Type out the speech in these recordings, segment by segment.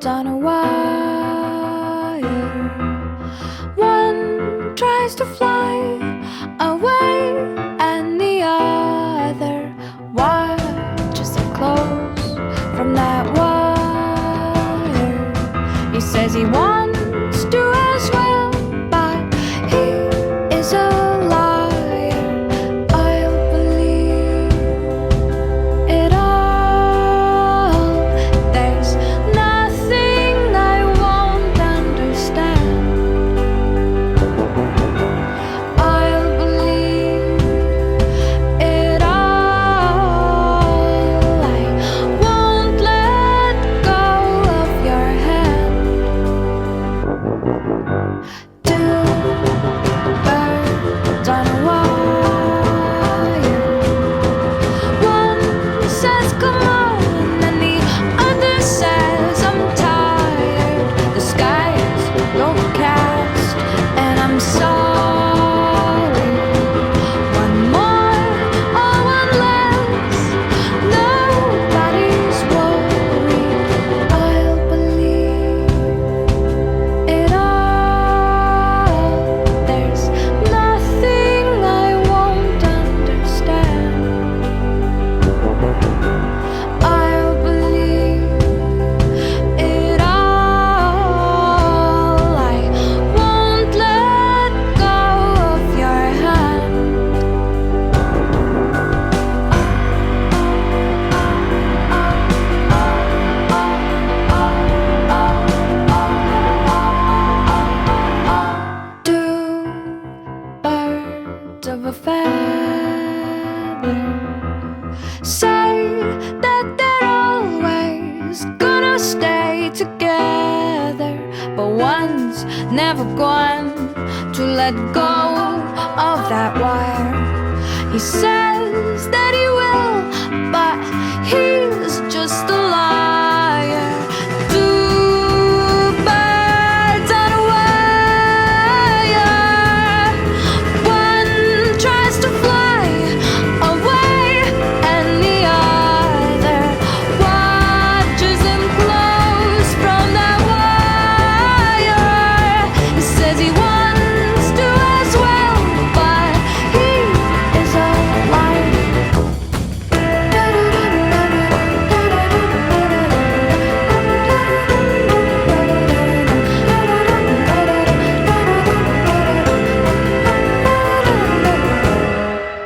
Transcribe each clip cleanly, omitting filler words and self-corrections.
on a wire. One tries to fly away, and the other watches it close from that wire. He says he wants to as well, but he is a liar. I'll believe it all. There's nothing I won't understand. I'll believe it all. I won't let go of your hand. Two birds on a wire. One says come on, and the other says I'm tired. The sky is overcast, and I'm sorry. One more or one less, nobody's worried. I'll believe it all. There's nothing I won't understand. I'll believe it all. I won't let go of your hand. Two birds of a feather say that they're always gonna stay together, but one's never going to let go of that wire. He says that he will, but he's just a liar. Two birds on a wire. One tries to fly away, and the other watches him close from that wire. He says he wants to as well, but he is a liar.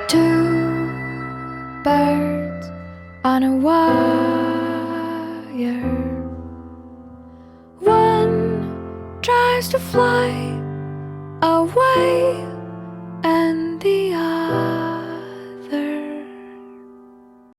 Two birds on a wire. One tries to fly away,